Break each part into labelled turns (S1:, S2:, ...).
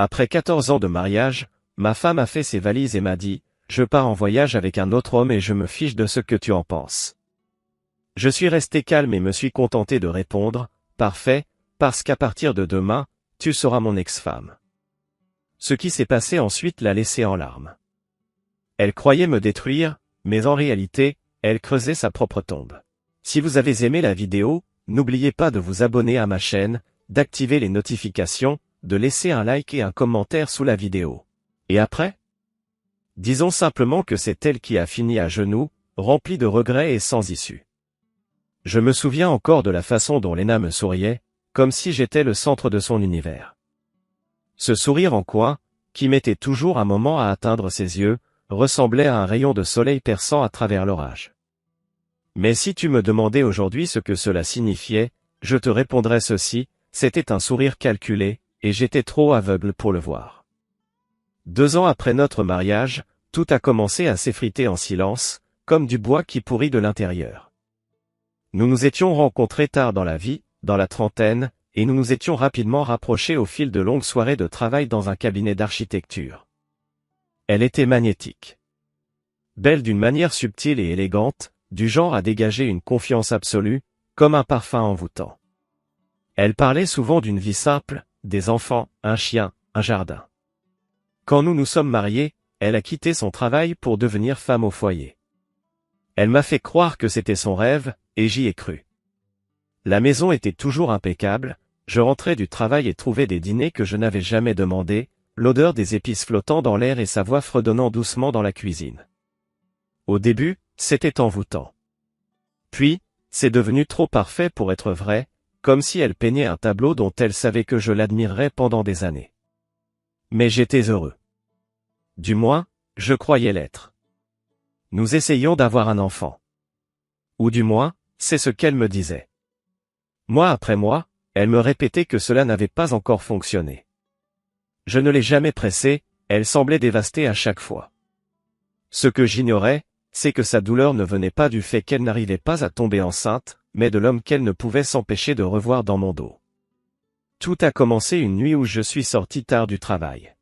S1: Après 14 ans de mariage, ma femme a fait ses valises et m'a dit, je pars en voyage avec un autre homme et je me fiche de ce que tu en penses. Je suis resté calme et me suis contenté de répondre, parfait, parce qu'à partir de demain, tu seras mon ex-femme. Ce qui s'est passé ensuite l'a laissée en larmes. Elle croyait me détruire, mais en réalité, elle creusait sa propre tombe. Si vous avez aimé la vidéo, n'oubliez pas de vous abonner à ma chaîne, d'activer les notifications, de laisser un like et un commentaire sous la vidéo. Et après? Disons simplement que c'est elle qui a fini à genoux, remplie de regrets et sans issue. Je me souviens encore de la façon dont Lena me souriait, comme si j'étais le centre de son univers. Ce sourire en coin, qui mettait toujours un moment à atteindre ses yeux, ressemblait à un rayon de soleil perçant à travers l'orage. Mais si tu me demandais aujourd'hui ce que cela signifiait, je te répondrais ceci, c'était un sourire calculé, et j'étais trop aveugle pour le voir. 2 ans après notre mariage, tout a commencé à s'effriter en silence, comme du bois qui pourrit de l'intérieur. Nous nous étions rencontrés tard dans la vie, dans la trentaine, et nous nous étions rapidement rapprochés au fil de longues soirées de travail dans un cabinet d'architecture. Elle était magnétique. Belle d'une manière subtile et élégante, du genre à dégager une confiance absolue, comme un parfum envoûtant. Elle parlait souvent d'une vie simple, des enfants, un chien, un jardin. Quand nous nous sommes mariés, elle a quitté son travail pour devenir femme au foyer. Elle m'a fait croire que c'était son rêve, et j'y ai cru. La maison était toujours impeccable, je rentrais du travail et trouvais des dîners que je n'avais jamais demandés, l'odeur des épices flottant dans l'air et sa voix fredonnant doucement dans la cuisine. Au début, c'était envoûtant. Puis, c'est devenu trop parfait pour être vrai, comme si elle peignait un tableau dont elle savait que je l'admirerais pendant des années. Mais j'étais heureux. Du moins, je croyais l'être. Nous essayions d'avoir un enfant. Ou du moins, c'est ce qu'elle me disait. Mois après mois, elle me répétait que cela n'avait pas encore fonctionné. Je ne l'ai jamais pressée, elle semblait dévastée à chaque fois. Ce que j'ignorais, c'est que sa douleur ne venait pas du fait qu'elle n'arrivait pas à tomber enceinte, mais de l'homme qu'elle ne pouvait s'empêcher de revoir dans mon dos. Tout a commencé une nuit où je suis sorti tard du travail.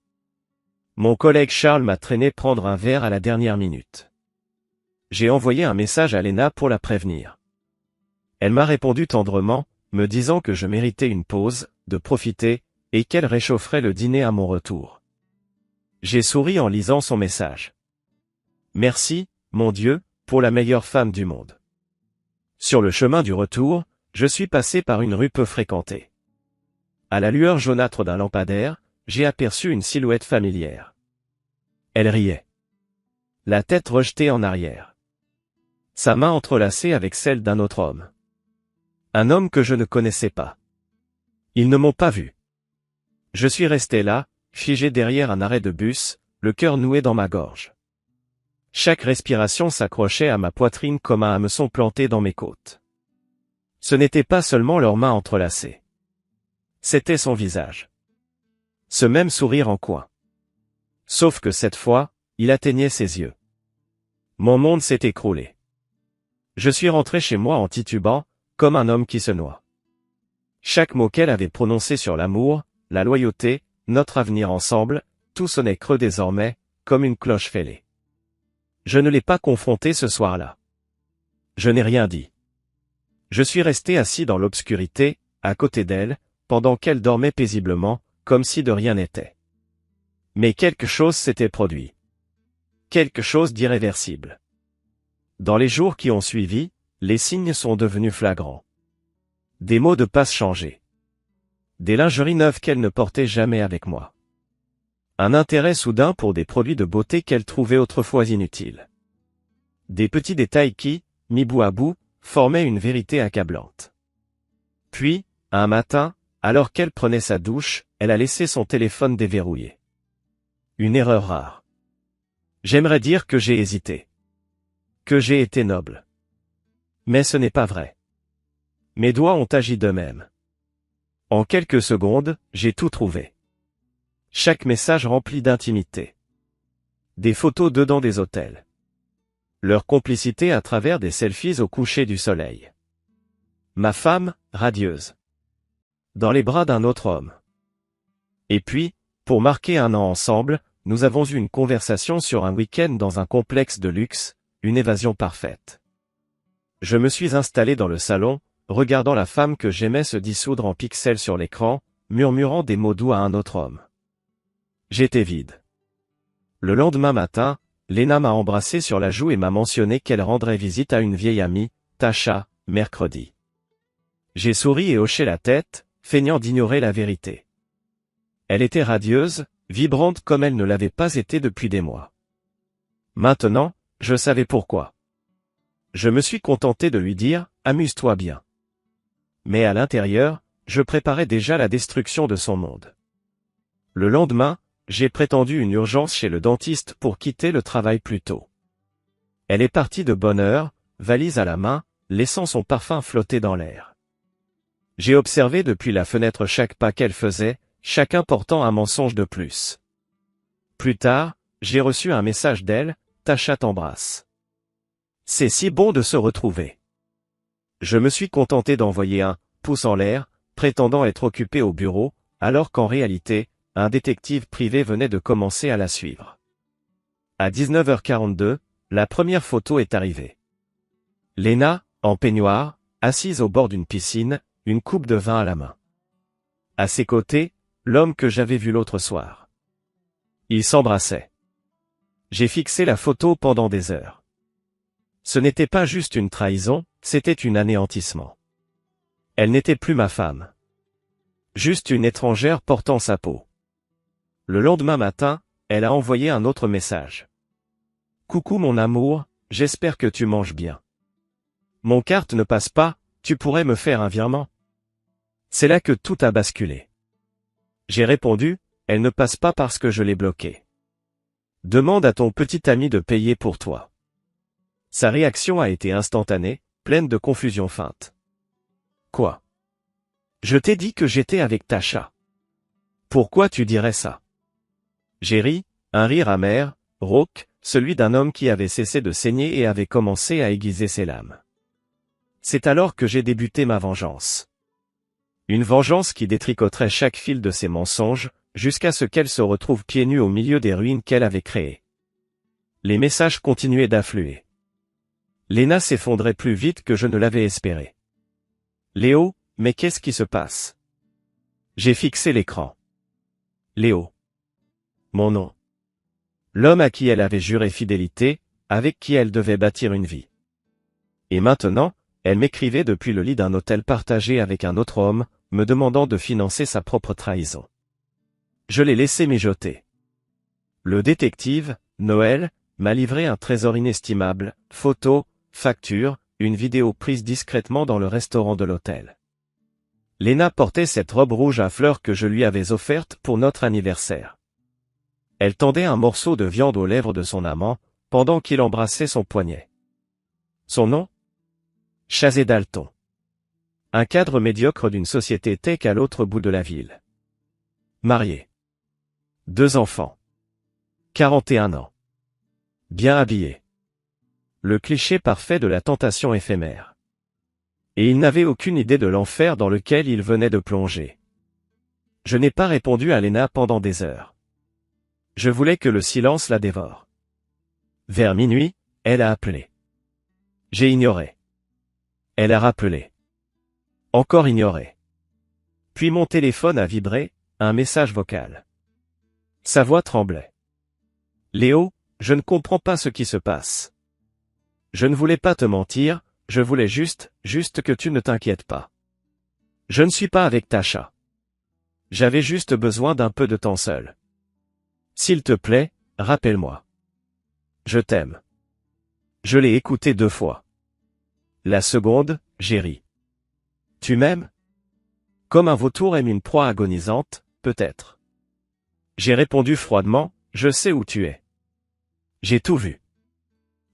S1: Mon collègue Charles m'a traîné prendre un verre à la dernière minute. J'ai envoyé un message à Lena pour la prévenir. Elle m'a répondu tendrement, me disant que je méritais une pause, de profiter, et qu'elle réchaufferait le dîner à mon retour. J'ai souri en lisant son message. Merci, mon Dieu, pour la meilleure femme du monde. Sur le chemin du retour, je suis passé par une rue peu fréquentée. À la lueur jaunâtre d'un lampadaire, j'ai aperçu une silhouette familière. Elle riait. La tête rejetée en arrière. Sa main entrelacée avec celle d'un autre homme. Un homme que je ne connaissais pas. Ils ne m'ont pas vu. Je suis resté là, figé derrière un arrêt de bus, le cœur noué dans ma gorge. Chaque respiration s'accrochait à ma poitrine comme un hameçon planté dans mes côtes. Ce n'était pas seulement leurs mains entrelacées. C'était son visage. Ce même sourire en coin. Sauf que cette fois, il atteignait ses yeux. Mon monde s'est écroulé. Je suis rentré chez moi en titubant, comme un homme qui se noie. Chaque mot qu'elle avait prononcé sur l'amour, la loyauté, notre avenir ensemble, tout sonnait creux désormais, comme une cloche fêlée. Je ne l'ai pas confrontée ce soir-là. Je n'ai rien dit. Je suis resté assis dans l'obscurité, à côté d'elle, pendant qu'elle dormait paisiblement, comme si de rien n'était. Mais quelque chose s'était produit. Quelque chose d'irréversible. Dans les jours qui ont suivi, les signes sont devenus flagrants. Des mots de passe changés. Des lingeries neuves qu'elle ne portait jamais avec moi. Un intérêt soudain pour des produits de beauté qu'elle trouvait autrefois inutiles. Des petits détails qui, mis bout à bout, formaient une vérité accablante. Puis, un matin, alors qu'elle prenait sa douche, elle a laissé son téléphone déverrouillé. Une erreur rare. J'aimerais dire que j'ai hésité. Que j'ai été noble. Mais ce n'est pas vrai. Mes doigts ont agi d'eux-mêmes. En quelques secondes, j'ai tout trouvé. Chaque message rempli d'intimité. Des photos d'eux dans des hôtels. Leur complicité à travers des selfies au coucher du soleil. Ma femme, radieuse. Dans les bras d'un autre homme. Et puis, Pour marquer un an ensemble, nous avons eu une conversation sur un week-end dans un complexe de luxe, une évasion parfaite. Je me suis installé dans le salon, regardant la femme que j'aimais se dissoudre en pixels sur l'écran, murmurant des mots doux à un autre homme. J'étais vide. Le lendemain matin, Lena m'a embrassé sur la joue et m'a mentionné qu'elle rendrait visite à une vieille amie, Tasha, mercredi. J'ai souri et hoché la tête, feignant d'ignorer la vérité. Elle était radieuse, vibrante comme elle ne l'avait pas été depuis des mois. Maintenant, je savais pourquoi. Je me suis contenté de lui dire « Amuse-toi bien ». Mais à l'intérieur, je préparais déjà la destruction de son monde. Le lendemain, j'ai prétendu une urgence chez le dentiste pour quitter le travail plus tôt. Elle est partie de bonne heure, valise à la main, laissant son parfum flotter dans l'air. J'ai observé depuis la fenêtre chaque pas qu'elle faisait, chacun portant un mensonge de plus. Plus tard, j'ai reçu un message d'elle, « Tasha t'embrasse. C'est si bon de se retrouver. » Je me suis contenté d'envoyer un pouce en l'air, prétendant être occupé au bureau, alors qu'en réalité, un détective privé venait de commencer à la suivre. À 19h42, la première photo est arrivée. Lena, en peignoir, assise au bord d'une piscine, une coupe de vin à la main. À ses côtés, l'homme que j'avais vu l'autre soir. Ils s'embrassaient. J'ai fixé la photo pendant des heures. Ce n'était pas juste une trahison, c'était un anéantissement. Elle n'était plus ma femme. Juste une étrangère portant sa peau. Le lendemain matin, elle a envoyé un autre message. « Coucou mon amour, j'espère que tu manges bien. Mon carte ne passe pas, tu pourrais me faire un virement ?» C'est là que tout a basculé. J'ai répondu, elle ne passe pas parce que je l'ai bloquée. Demande à ton petit ami de payer pour toi. Sa réaction a été instantanée, pleine de confusion feinte. Quoi? Je t'ai dit que j'étais avec Tasha. Pourquoi tu dirais ça? J'ai ri, un rire amer, rauque, celui d'un homme qui avait cessé de saigner et avait commencé à aiguiser ses lames. C'est alors que j'ai débuté ma vengeance. Une vengeance qui détricoterait chaque fil de ses mensonges, jusqu'à ce qu'elle se retrouve pieds nus au milieu des ruines qu'elle avait créées. Les messages continuaient d'affluer. Lena s'effondrait plus vite que je ne l'avais espéré. Léo, mais qu'est-ce qui se passe? J'ai fixé l'écran. Léo. Mon nom. L'homme à qui elle avait juré fidélité, avec qui elle devait bâtir une vie. Et maintenant, elle m'écrivait depuis le lit d'un hôtel partagé avec un autre homme, me demandant de financer sa propre trahison. Je l'ai laissé mijoter. Le détective, Noël, m'a livré un trésor inestimable, photos, factures, une vidéo prise discrètement dans le restaurant de l'hôtel. Lena portait cette robe rouge à fleurs que je lui avais offerte pour notre anniversaire. Elle tendait un morceau de viande aux lèvres de son amant, pendant qu'il embrassait son poignet. Son nom? Chazé Dalton. Un cadre médiocre d'une société tech à l'autre bout de la ville. Marié. 2 enfants. 41 ans. Bien habillé. Le cliché parfait de la tentation éphémère. Et il n'avait aucune idée de l'enfer dans lequel il venait de plonger. Je n'ai pas répondu à Lena pendant des heures. Je voulais que le silence la dévore. Vers minuit, elle a appelé. J'ai ignoré. Elle a rappelé. Encore ignoré. Puis mon téléphone a vibré, un message vocal. Sa voix tremblait. Léo, je ne comprends pas ce qui se passe. Je ne voulais pas te mentir, je voulais juste que tu ne t'inquiètes pas. Je ne suis pas avec Tasha. J'avais juste besoin d'un peu de temps seul. S'il te plaît, rappelle-moi. Je t'aime. Je l'ai écouté 2 fois. La seconde, j'ai ri. Tu m'aimes? Comme un vautour aime une proie agonisante, peut-être. J'ai répondu froidement, je sais où tu es. J'ai tout vu.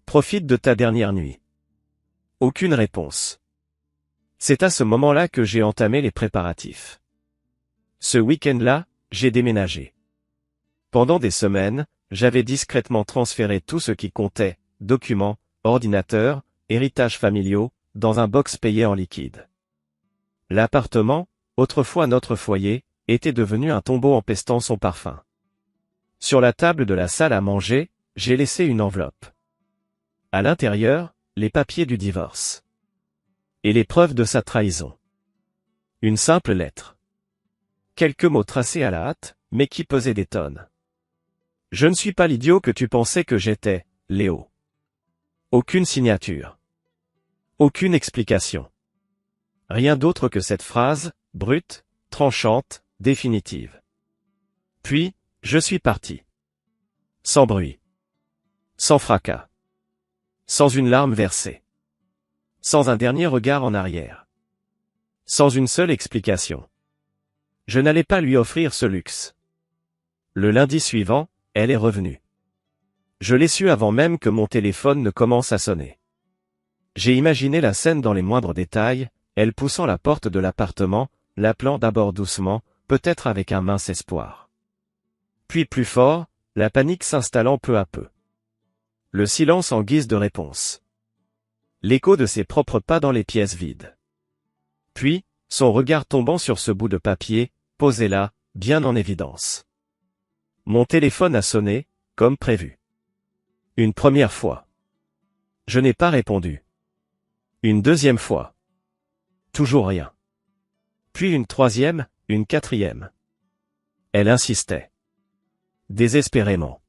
S1: Profite de ta dernière nuit. Aucune réponse. C'est à ce moment-là que j'ai entamé les préparatifs. Ce week-end-là, j'ai déménagé. Pendant des semaines, j'avais discrètement transféré tout ce qui comptait, documents, ordinateurs, héritages familiaux, dans un box payé en liquide. L'appartement, autrefois notre foyer, était devenu un tombeau empestant son parfum. Sur la table de la salle à manger, j'ai laissé une enveloppe. À l'intérieur, les papiers du divorce. Et les preuves de sa trahison. Une simple lettre. Quelques mots tracés à la hâte, mais qui pesaient des tonnes. Je ne suis pas l'idiot que tu pensais que j'étais, Léo. Aucune signature. Aucune explication. Rien d'autre que cette phrase, brute, tranchante, définitive. Puis, je suis parti. Sans bruit. Sans fracas. Sans une larme versée. Sans un dernier regard en arrière. Sans une seule explication. Je n'allais pas lui offrir ce luxe. Le lundi suivant, elle est revenue. Je l'ai su avant même que mon téléphone ne commence à sonner. J'ai imaginé la scène dans les moindres détails, elle poussant la porte de l'appartement, l'appelant d'abord doucement, peut-être avec un mince espoir. Puis plus fort, la panique s'installant peu à peu. Le silence en guise de réponse. L'écho de ses propres pas dans les pièces vides. Puis, son regard tombant sur ce bout de papier, posé là, bien en évidence. Mon téléphone a sonné, comme prévu. Une première fois. Je n'ai pas répondu. Une deuxième fois. Toujours rien. Puis une troisième, une quatrième. Elle insistait. Désespérément.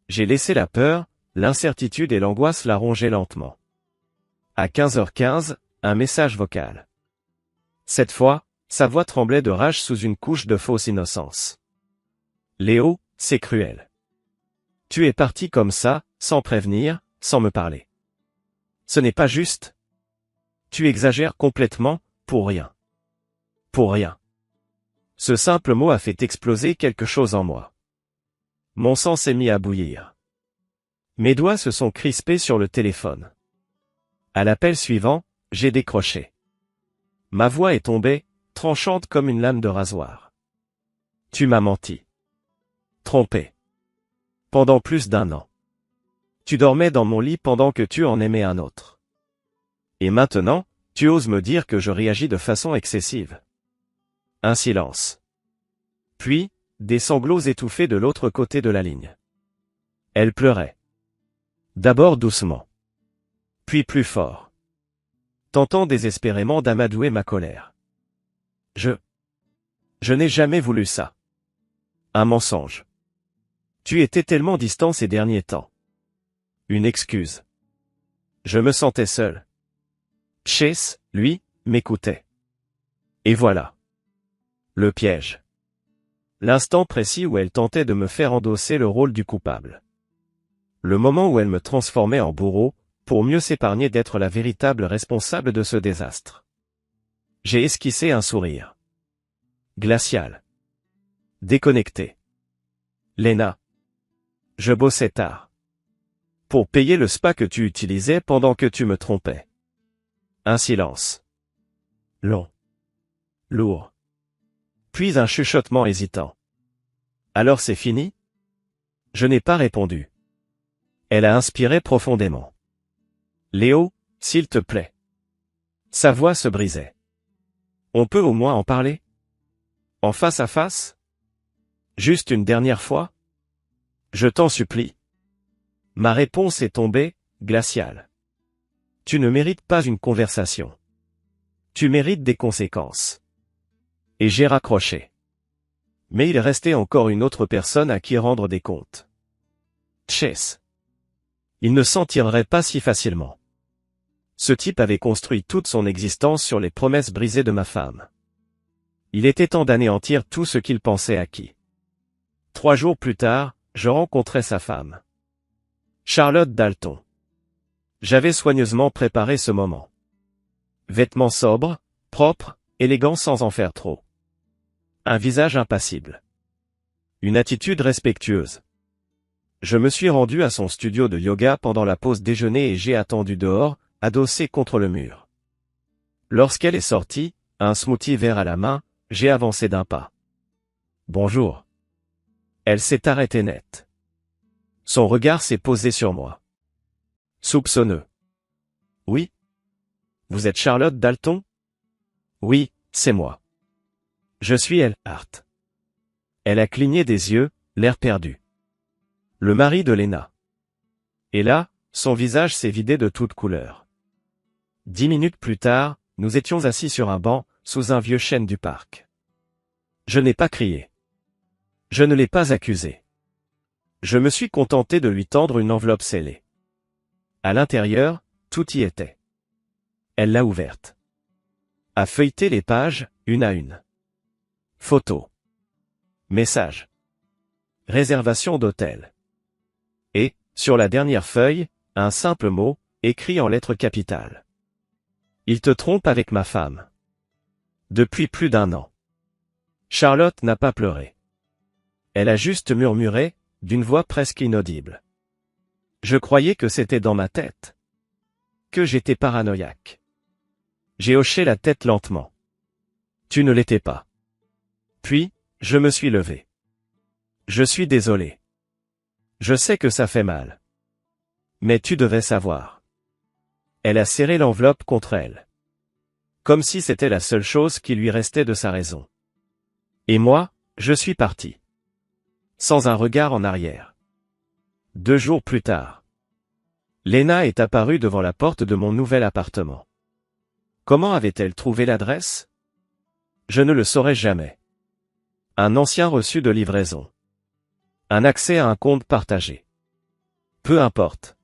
S1: J'ai laissé la peur, l'incertitude et l'angoisse la ronger lentement. À 15h15, un message vocal. Cette fois, sa voix tremblait de rage sous une couche de fausse innocence. Léo, c'est cruel. Tu es parti comme ça, sans prévenir, sans me parler. Ce n'est pas juste. Tu exagères complètement, pour rien. Pour rien. Ce simple mot a fait exploser quelque chose en moi. Mon sang s'est mis à bouillir. Mes doigts se sont crispés sur le téléphone. À l'appel suivant, j'ai décroché. Ma voix est tombée, tranchante comme une lame de rasoir. Tu m'as menti. Trompé. Pendant plus d'1 an. Tu dormais dans mon lit pendant que tu en aimais un autre. Et maintenant, tu oses me dire que je réagis de façon excessive. Un silence. Puis, des sanglots étouffés de l'autre côté de la ligne. Elle pleurait. D'abord doucement. Puis plus fort. Tentant désespérément d'amadouer ma colère. Je n'ai jamais voulu ça. Un mensonge. Tu étais tellement distant ces derniers temps. Une excuse. Je me sentais seul. Chase, lui, m'écoutait. Et voilà. Le piège. L'instant précis où elle tentait de me faire endosser le rôle du coupable. Le moment où elle me transformait en bourreau, pour mieux s'épargner d'être la véritable responsable de ce désastre. J'ai esquissé un sourire. Glacial. Déconnecté. Léna. Je bossais tard. Pour payer le spa que tu utilisais pendant que tu me trompais. Un silence. Long. Lourd. Puis un chuchotement hésitant. Alors c'est fini? Je n'ai pas répondu. Elle a inspiré profondément. Léo, s'il te plaît. Sa voix se brisait. On peut au moins en parler? En face à face? Juste une dernière fois? Je t'en supplie. Ma réponse est tombée, glaciale. Tu ne mérites pas une conversation. Tu mérites des conséquences. Et j'ai raccroché. Mais il restait encore une autre personne à qui rendre des comptes. Chase. Il ne s'en tirerait pas si facilement. Ce type avait construit toute son existence sur les promesses brisées de ma femme. Il était temps d'anéantir tout ce qu'il pensait acquis. 3 jours plus tard, je rencontrais sa femme. Charlotte Dalton. J'avais soigneusement préparé ce moment. Vêtements sobres, propres, élégants sans en faire trop. Un visage impassible. Une attitude respectueuse. Je me suis rendu à son studio de yoga pendant la pause déjeuner et j'ai attendu dehors, adossé contre le mur. Lorsqu'elle est sortie, un smoothie vert à la main, j'ai avancé d'un pas. Bonjour. Elle s'est arrêtée net. Son regard s'est posé sur moi. Soupçonneux. Oui. Vous êtes Charlotte Dalton? Oui, c'est moi. Je suis elle, Hart. Elle a cligné des yeux, l'air perdu. Le mari de Lena. Et là, son visage s'est vidé de toute couleur. 10 minutes plus tard, nous étions assis sur un banc, sous un vieux chêne du parc. Je n'ai pas crié. Je ne l'ai pas accusé. Je me suis contenté de lui tendre une enveloppe scellée. À l'intérieur, tout y était. Elle l'a ouverte. A feuilleté les pages, une à une. Photos. Messages. Réservation d'hôtel. Et, sur la dernière feuille, un simple mot, écrit en lettres capitales. Il te trompe avec ma femme. Depuis plus d'1 an. Charlotte n'a pas pleuré. Elle a juste murmuré, d'une voix presque inaudible. Je croyais que c'était dans ma tête. Que j'étais paranoïaque. J'ai hoché la tête lentement. Tu ne l'étais pas. Puis, je me suis levé. Je suis désolé. Je sais que ça fait mal. Mais tu devais savoir. Elle a serré l'enveloppe contre elle. Comme si c'était la seule chose qui lui restait de sa raison. Et moi, je suis parti. Sans un regard en arrière. 2 jours plus tard. Lena est apparue devant la porte de mon nouvel appartement. Comment avait-elle trouvé l'adresse? Je ne le saurais jamais. Un ancien reçu de livraison. Un accès à un compte partagé. Peu importe.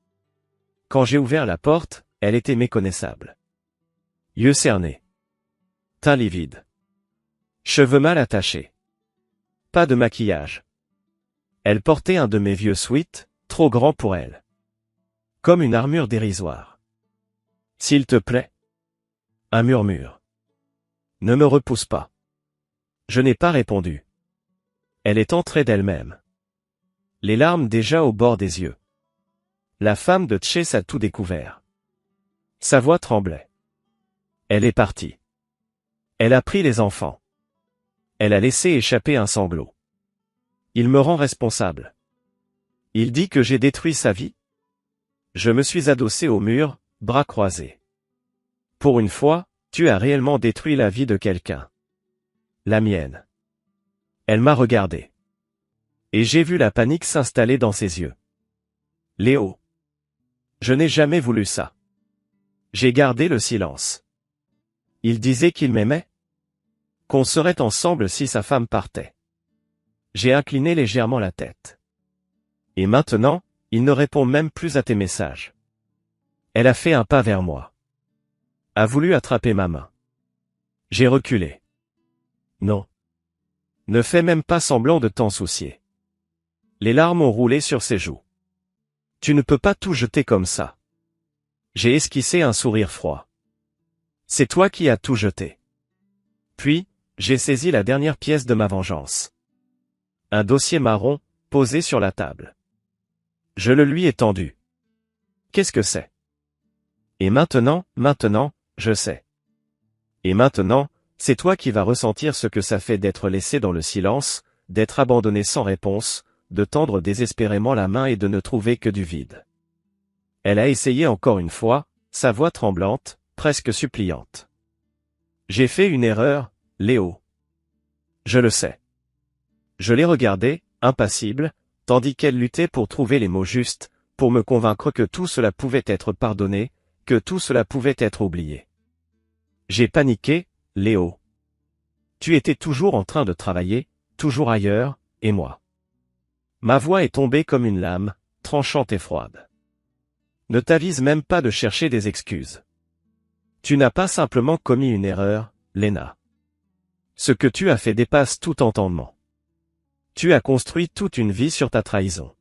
S1: Quand j'ai ouvert la porte, elle était méconnaissable. Yeux cernés. Teint livide. Cheveux mal attachés. Pas de maquillage. Elle portait un de mes vieux sweats, trop grand pour elle. Comme une armure dérisoire. S'il te plaît. Un murmure. Ne me repousse pas. Je n'ai pas répondu. Elle est entrée d'elle-même. Les larmes déjà au bord des yeux. La femme de Chase a tout découvert. Sa voix tremblait. Elle est partie. Elle a pris les enfants. Elle a laissé échapper un sanglot. Il me rend responsable. Il dit que j'ai détruit sa vie. Je me suis adossé au mur, bras croisés. Pour une fois, tu as réellement détruit la vie de quelqu'un. La mienne. Elle m'a regardé. Et j'ai vu la panique s'installer dans ses yeux. Léo. Je n'ai jamais voulu ça. J'ai gardé le silence. Il disait qu'il m'aimait. Qu'on serait ensemble si sa femme partait. J'ai incliné légèrement la tête. Et maintenant, il ne répond même plus à tes messages. Elle a fait un pas vers moi. A voulu attraper ma main. J'ai reculé. Non. Ne fais même pas semblant de t'en soucier. Les larmes ont roulé sur ses joues. Tu ne peux pas tout jeter comme ça. J'ai esquissé un sourire froid. C'est toi qui as tout jeté. Puis, j'ai saisi la dernière pièce de ma vengeance. Un dossier marron, posé sur la table. Je le lui ai tendu. Qu'est-ce que c'est? Et maintenant, je sais. Et maintenant, c'est toi qui vas ressentir ce que ça fait d'être laissé dans le silence, d'être abandonné sans réponse, de tendre désespérément la main et de ne trouver que du vide. Elle a essayé encore une fois, sa voix tremblante, presque suppliante. J'ai fait une erreur, Léo. Je le sais. Je l'ai regardée, impassible, tandis qu'elle luttait pour trouver les mots justes, pour me convaincre que tout cela pouvait être pardonné, que tout cela pouvait être oublié. J'ai paniqué, Léo. Tu étais toujours en train de travailler, toujours ailleurs, et moi. Ma voix est tombée comme une lame, tranchante et froide. Ne t'avise même pas de chercher des excuses. Tu n'as pas simplement commis une erreur, Lena. Ce que tu as fait dépasse tout entendement. Tu as construit toute une vie sur ta trahison.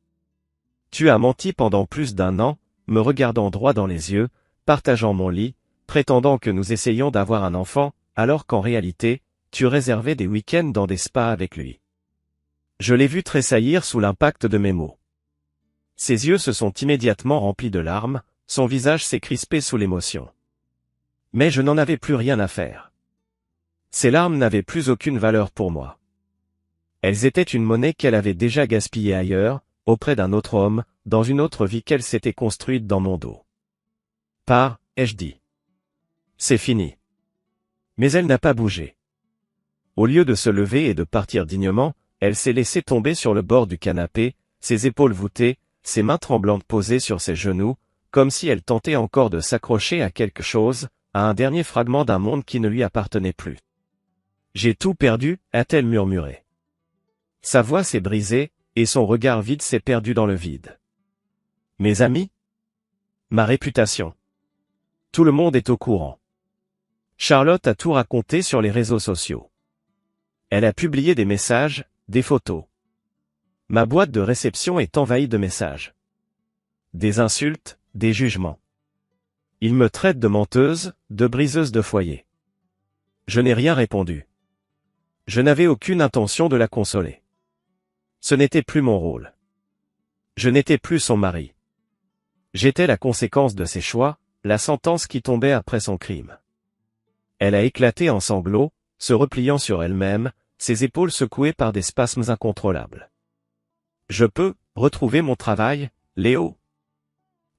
S1: Tu as menti pendant plus d'1 an, me regardant droit dans les yeux, partageant mon lit, prétendant que nous essayions d'avoir un enfant, alors qu'en réalité, tu réservais des week-ends dans des spas avec lui. Je l'ai vu tressaillir sous l'impact de mes mots. Ses yeux se sont immédiatement remplis de larmes, son visage s'est crispé sous l'émotion. Mais je n'en avais plus rien à faire. Ces larmes n'avaient plus aucune valeur pour moi. Elles étaient une monnaie qu'elle avait déjà gaspillée ailleurs, auprès d'un autre homme, dans une autre vie qu'elle s'était construite dans mon dos. Ai-je dit. C'est fini. Mais elle n'a pas bougé. Au lieu de se lever et de partir dignement, elle s'est laissée tomber sur le bord du canapé, ses épaules voûtées, ses mains tremblantes posées sur ses genoux, comme si elle tentait encore de s'accrocher à quelque chose, à un dernier fragment d'un monde qui ne lui appartenait plus. J'ai tout perdu, a-t-elle murmuré. Sa voix s'est brisée, et son regard vide s'est perdu dans le vide. Mes amis? Ma réputation. Tout le monde est au courant. Charlotte a tout raconté sur les réseaux sociaux. Elle a publié des messages, des photos. Ma boîte de réception est envahie de messages. Des insultes, des jugements. Ils me traitent de menteuse, de briseuse de foyer. Je n'ai rien répondu. Je n'avais aucune intention de la consoler. Ce n'était plus mon rôle. Je n'étais plus son mari. J'étais la conséquence de ses choix, la sentence qui tombait après son crime. Elle a éclaté en sanglots, se repliant sur elle-même, ses épaules secouées par des spasmes incontrôlables. Je peux retrouver mon travail, Léo?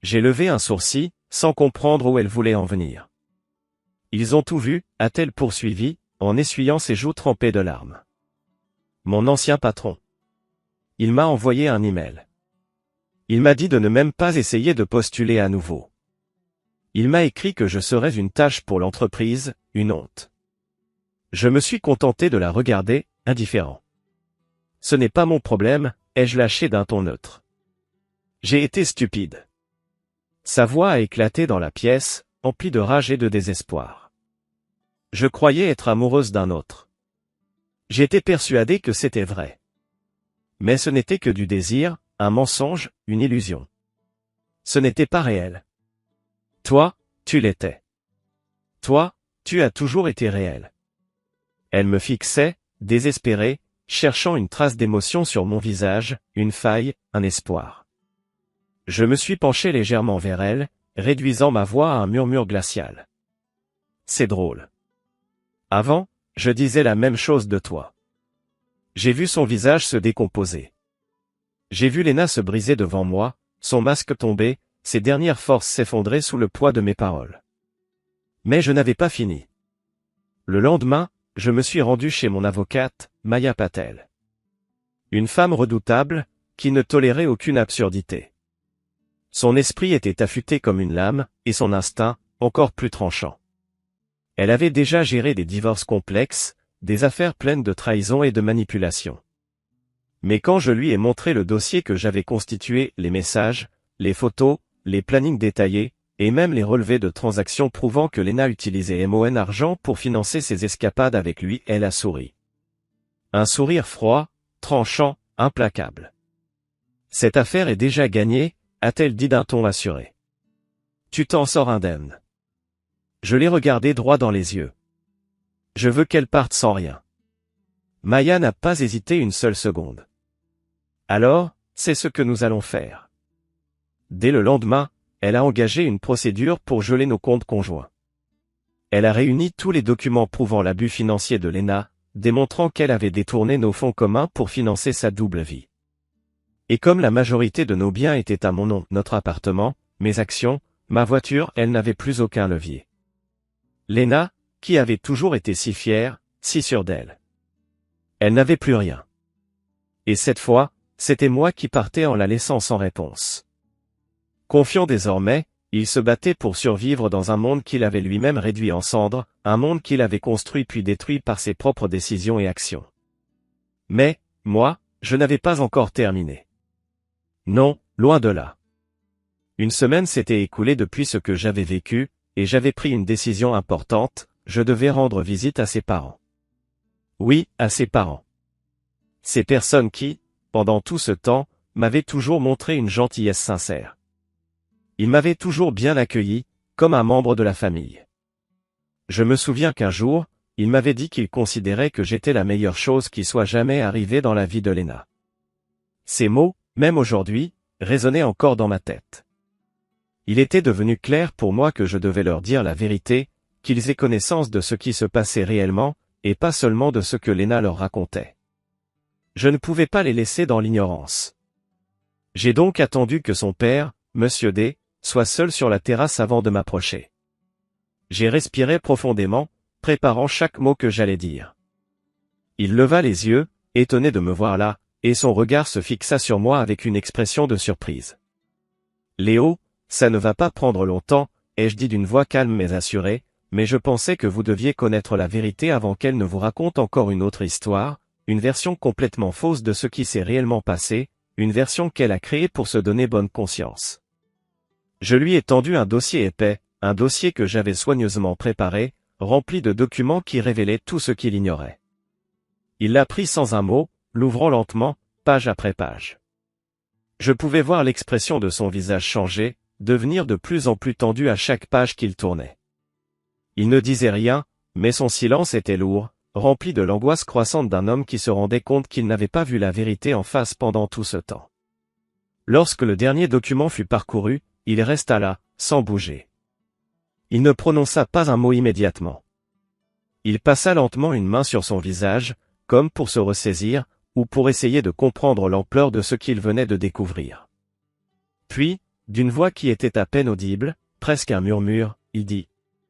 S1: J'ai levé un sourcil, sans comprendre où elle voulait en venir. Ils ont tout vu, a-t-elle poursuivi, en essuyant ses joues trempées de larmes. Mon ancien patron. Il m'a envoyé un email. Il m'a dit de ne même pas essayer de postuler à nouveau. Il m'a écrit que je serais une tâche pour l'entreprise, une honte. Je me suis contenté de la regarder, indifférent. Ce n'est pas mon problème, ai-je lâché d'un ton neutre. J'ai été stupide. Sa voix a éclaté dans la pièce, emplie de rage et de désespoir. Je croyais être amoureuse d'un autre. J'étais persuadé que c'était vrai. Mais ce n'était que du désir, un mensonge, une illusion. Ce n'était pas réel. Toi, tu l'étais. Toi, tu as toujours été réel. Elle me fixait, désespérée, cherchant une trace d'émotion sur mon visage, une faille, un espoir. Je me suis penché légèrement vers elle, réduisant ma voix à un murmure glacial. C'est drôle. Avant, je disais la même chose de toi. J'ai vu son visage se décomposer. J'ai vu Léna se briser devant moi, son masque tomber, ses dernières forces s'effondrer sous le poids de mes paroles. Mais je n'avais pas fini. Le lendemain, je me suis rendu chez mon avocate, Maya Patel. Une femme redoutable, qui ne tolérait aucune absurdité. Son esprit était affûté comme une lame, et son instinct, encore plus tranchant. Elle avait déjà géré des divorces complexes, des affaires pleines de trahison et de manipulation. Mais quand je lui ai montré le dossier que j'avais constitué, les messages, les photos, les plannings détaillés, et même les relevés de transactions prouvant que Léna utilisait MON Argent pour financer ses escapades avec lui, elle a souri. Un sourire froid, tranchant, implacable. Cette affaire est déjà gagnée, a-t-elle dit d'un ton assuré. Tu t'en sors indemne. Je l'ai regardé droit dans les yeux. Je veux qu'elle parte sans rien. Maya n'a pas hésité une seule seconde. Alors, c'est ce que nous allons faire. Dès le lendemain, elle a engagé une procédure pour geler nos comptes conjoints. Elle a réuni tous les documents prouvant l'abus financier de Léna, démontrant qu'elle avait détourné nos fonds communs pour financer sa double vie. Et comme la majorité de nos biens étaient à mon nom, notre appartement, mes actions, ma voiture, elle n'avait plus aucun levier. Léna, qui avait toujours été si fière, si sûre d'elle. Elle n'avait plus rien. Et cette fois, c'était moi qui partais en la laissant sans réponse. Confiant désormais, il se battait pour survivre dans un monde qu'il avait lui-même réduit en cendres, un monde qu'il avait construit puis détruit par ses propres décisions et actions. Mais, moi, je n'avais pas encore terminé. Non, loin de là. Une semaine s'était écoulée depuis ce que j'avais vécu, et j'avais pris une décision importante, je devais rendre visite à ses parents. Oui, à ses parents. Ces personnes qui, pendant tout ce temps, m'avaient toujours montré une gentillesse sincère. Ils m'avaient toujours bien accueilli, comme un membre de la famille. Je me souviens qu'un jour, il m'avait dit qu'il considérait que j'étais la meilleure chose qui soit jamais arrivée dans la vie de Léna. Ces mots, même aujourd'hui, résonnaient encore dans ma tête. Il était devenu clair pour moi que je devais leur dire la vérité, qu'ils aient connaissance de ce qui se passait réellement, et pas seulement de ce que Léna leur racontait. Je ne pouvais pas les laisser dans l'ignorance. J'ai donc attendu que son père, Monsieur D, soit seul sur la terrasse avant de m'approcher. J'ai respiré profondément, préparant chaque mot que j'allais dire. Il leva les yeux, étonné de me voir là, et son regard se fixa sur moi avec une expression de surprise. Léo, ça ne va pas prendre longtemps, ai-je dit d'une voix calme mais assurée, mais je pensais que vous deviez connaître la vérité avant qu'elle ne vous raconte encore une autre histoire, une version complètement fausse de ce qui s'est réellement passé, une version qu'elle a créée pour se donner bonne conscience. Je lui ai tendu un dossier épais, un dossier que j'avais soigneusement préparé, rempli de documents qui révélaient tout ce qu'il ignorait. Il l'a pris sans un mot, l'ouvrant lentement, page après page. Je pouvais voir l'expression de son visage changer, devenir de plus en plus tendu à chaque page qu'il tournait. Il ne disait rien, mais son silence était lourd, rempli de l'angoisse croissante d'un homme qui se rendait compte qu'il n'avait pas vu la vérité en face pendant tout ce temps. Lorsque le dernier document fut parcouru, il resta là, sans bouger. Il ne prononça pas un mot immédiatement. Il passa lentement une main sur son visage, comme pour se ressaisir, ou pour essayer de comprendre l'ampleur de ce qu'il venait de découvrir. Puis, d'une voix qui était à peine audible, presque un murmure, il dit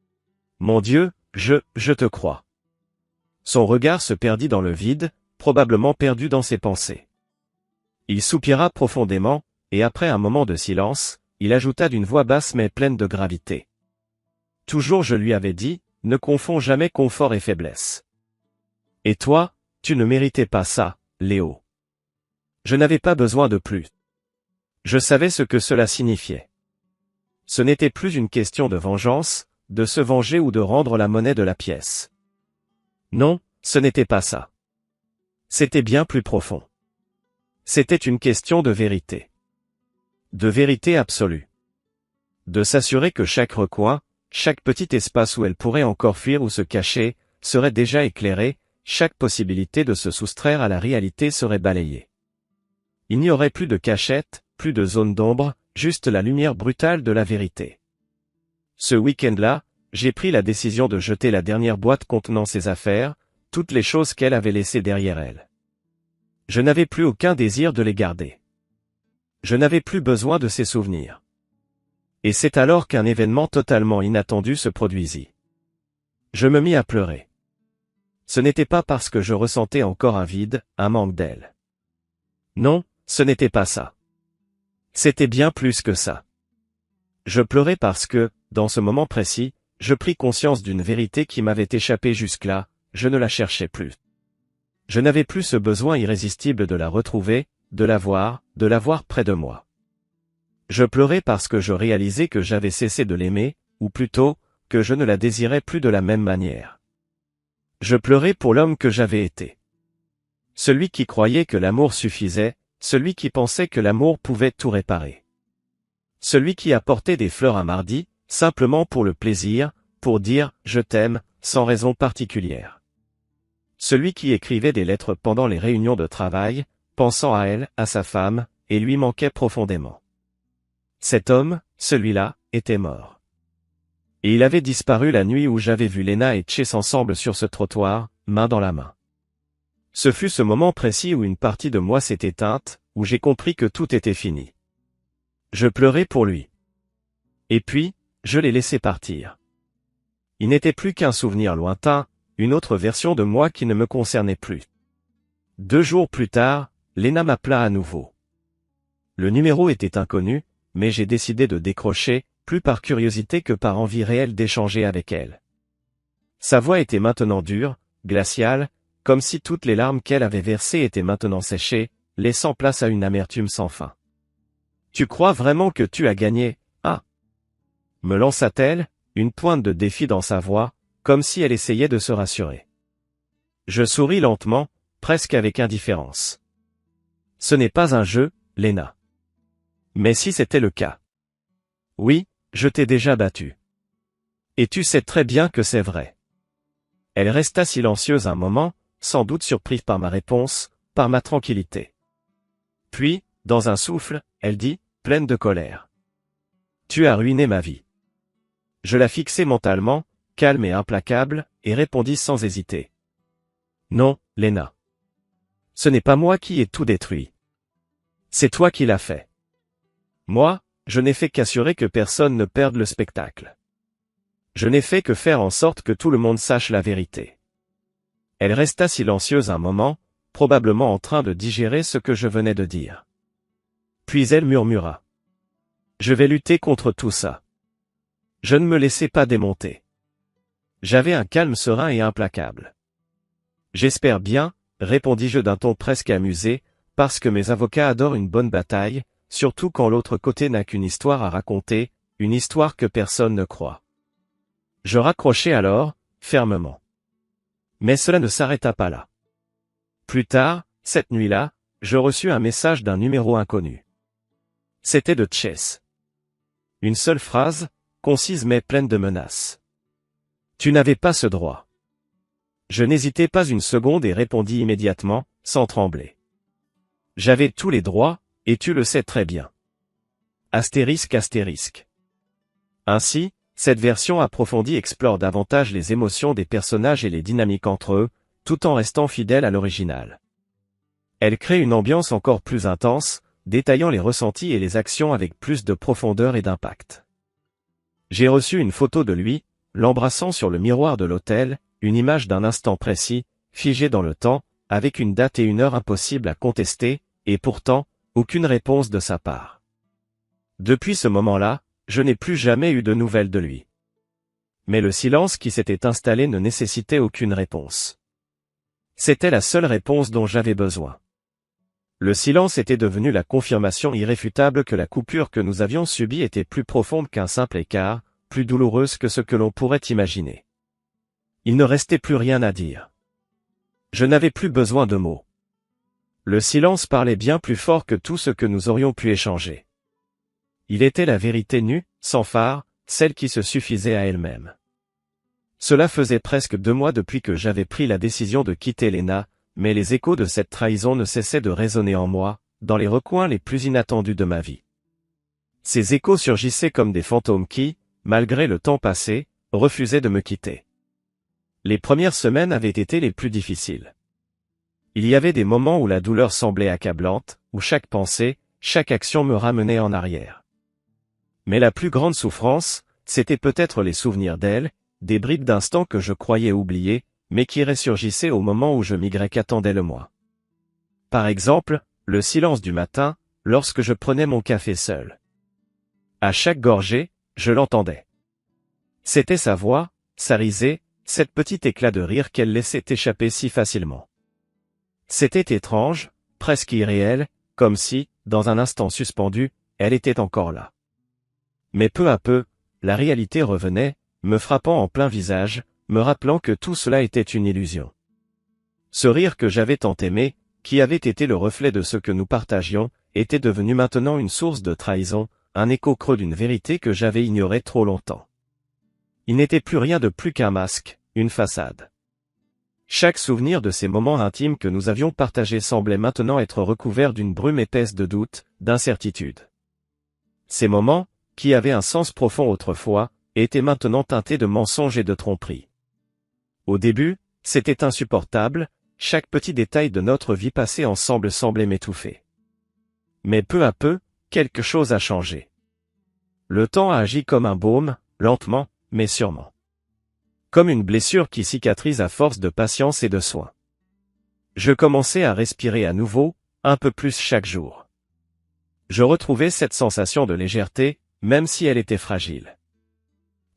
S1: « Mon Dieu, je te crois. » Son regard se perdit dans le vide, probablement perdu dans ses pensées. Il soupira profondément, et après un moment de silence, il ajouta d'une voix basse mais pleine de gravité. « Toujours je lui avais dit, ne confonds jamais confort et faiblesse. Et toi, tu ne méritais pas ça, Léo. Je n'avais pas besoin de plus. Je savais ce que cela signifiait. Ce n'était plus une question de vengeance, de se venger ou de rendre la monnaie de la pièce. Non, ce n'était pas ça. C'était bien plus profond. C'était une question de vérité. De vérité absolue. De s'assurer que chaque recoin, chaque petit espace où elle pourrait encore fuir ou se cacher, serait déjà éclairé, chaque possibilité de se soustraire à la réalité serait balayée. Il n'y aurait plus de cachette, plus de zone d'ombre, juste la lumière brutale de la vérité. Ce week-end-là, j'ai pris la décision de jeter la dernière boîte contenant ses affaires, toutes les choses qu'elle avait laissées derrière elle. Je n'avais plus aucun désir de les garder. Je n'avais plus besoin de ses souvenirs. Et c'est alors qu'un événement totalement inattendu se produisit. Je me mis à pleurer. Ce n'était pas parce que je ressentais encore un vide, un manque d'elle. Non, ce n'était pas ça. C'était bien plus que ça. Je pleurais parce que, dans ce moment précis, je pris conscience d'une vérité qui m'avait échappé jusque-là, je ne la cherchais plus. Je n'avais plus ce besoin irrésistible de la retrouver, de la voir près de moi. Je pleurais parce que je réalisais que j'avais cessé de l'aimer, ou plutôt, que je ne la désirais plus de la même manière. Je pleurais pour l'homme que j'avais été. Celui qui croyait que l'amour suffisait, celui qui pensait que l'amour pouvait tout réparer. Celui qui apportait des fleurs un mardi, simplement pour le plaisir, pour dire « je t'aime », sans raison particulière. Celui qui écrivait des lettres pendant les réunions de travail, pensant à elle, à sa femme, et lui manquait profondément. Cet homme, celui-là, était mort. Et il avait disparu la nuit où j'avais vu Lena et Chase ensemble sur ce trottoir, main dans la main. Ce fut ce moment précis où une partie de moi s'est éteinte, où j'ai compris que tout était fini. Je pleurais pour lui. Et puis, je l'ai laissé partir. Il n'était plus qu'un souvenir lointain, une autre version de moi qui ne me concernait plus. 2 jours plus tard, Lena m'appela à nouveau. Le numéro était inconnu, mais j'ai décidé de décrocher, plus par curiosité que par envie réelle d'échanger avec elle. Sa voix était maintenant dure, glaciale, comme si toutes les larmes qu'elle avait versées étaient maintenant séchées, laissant place à une amertume sans fin. « Tu crois vraiment que tu as gagné, ah ?» me lança-t-elle, une pointe de défi dans sa voix, comme si elle essayait de se rassurer. Je souris lentement, presque avec indifférence. Ce n'est pas un jeu, Lena. Mais si c'était le cas. Oui, je t'ai déjà battu. Et tu sais très bien que c'est vrai. Elle resta silencieuse un moment, sans doute surprise par ma réponse, par ma tranquillité. Puis, dans un souffle, elle dit, pleine de colère. Tu as ruiné ma vie. Je la fixai mentalement, calme et implacable, et répondis sans hésiter. Non, Lena. Ce n'est pas moi qui ai tout détruit. C'est toi qui l'as fait. Moi, je n'ai fait qu'assurer que personne ne perde le spectacle. Je n'ai fait que faire en sorte que tout le monde sache la vérité. Elle resta silencieuse un moment, probablement en train de digérer ce que je venais de dire. Puis elle murmura. Je vais lutter contre tout ça. Je ne me laissais pas démonter. J'avais un calme serein et implacable. J'espère bien, répondis-je d'un ton presque amusé, parce que mes avocats adorent une bonne bataille, surtout quand l'autre côté n'a qu'une histoire à raconter, une histoire que personne ne croit. Je raccrochai alors, fermement. Mais cela ne s'arrêta pas là. Plus tard, cette nuit-là, je reçus un message d'un numéro inconnu. C'était de Chess. Une seule phrase, concise mais pleine de menaces. Tu n'avais pas ce droit. Je n'hésitai pas une seconde et répondis immédiatement, sans trembler. J'avais tous les droits, et tu le sais très bien. Astérisque astérisque. Ainsi, cette version approfondie explore davantage les émotions des personnages et les dynamiques entre eux, tout en restant fidèle à l'original. Elle crée une ambiance encore plus intense, détaillant les ressentis et les actions avec plus de profondeur et d'impact. J'ai reçu une photo de lui, l'embrassant sur le miroir de l'hôtel, une image d'un instant précis, figé dans le temps, avec une date et une heure impossibles à contester, et pourtant, aucune réponse de sa part. Depuis ce moment-là, je n'ai plus jamais eu de nouvelles de lui. Mais le silence qui s'était installé ne nécessitait aucune réponse. C'était la seule réponse dont j'avais besoin. Le silence était devenu la confirmation irréfutable que la coupure que nous avions subie était plus profonde qu'un simple écart, plus douloureuse que ce que l'on pourrait imaginer. Il ne restait plus rien à dire. Je n'avais plus besoin de mots. Le silence parlait bien plus fort que tout ce que nous aurions pu échanger. Il était la vérité nue, sans phare, celle qui se suffisait à elle-même. Cela faisait presque 2 mois depuis que j'avais pris la décision de quitter Lena, mais les échos de cette trahison ne cessaient de résonner en moi, dans les recoins les plus inattendus de ma vie. Ces échos surgissaient comme des fantômes qui, malgré le temps passé, refusaient de me quitter. Les premières semaines avaient été les plus difficiles. Il y avait des moments où la douleur semblait accablante, où chaque pensée, chaque action me ramenait en arrière. Mais la plus grande souffrance, c'était peut-être les souvenirs d'elle, des bribes d'instants que je croyais oubliés, mais qui ressurgissaient au moment où je migrais qu'attendait le moi. Par exemple, le silence du matin, lorsque je prenais mon café seul. À chaque gorgée, je l'entendais. C'était sa voix, sa risée, cet petit éclat de rire qu'elle laissait échapper si facilement. C'était étrange, presque irréel, comme si, dans un instant suspendu, elle était encore là. Mais peu à peu, la réalité revenait, me frappant en plein visage, me rappelant que tout cela était une illusion. Ce rire que j'avais tant aimé, qui avait été le reflet de ce que nous partagions, était devenu maintenant une source de trahison, un écho creux d'une vérité que j'avais ignorée trop longtemps. Il n'était plus rien de plus qu'un masque, une façade. Chaque souvenir de ces moments intimes que nous avions partagés semblait maintenant être recouvert d'une brume épaisse de doute, d'incertitude. Ces moments, qui avaient un sens profond autrefois, étaient maintenant teintés de mensonges et de tromperies. Au début, c'était insupportable, chaque petit détail de notre vie passée ensemble semblait m'étouffer. Mais peu à peu, quelque chose a changé. Le temps a agi comme un baume, lentement, mais sûrement. Comme une blessure qui cicatrise à force de patience et de soin. Je commençais à respirer à nouveau, un peu plus chaque jour. Je retrouvais cette sensation de légèreté, même si elle était fragile.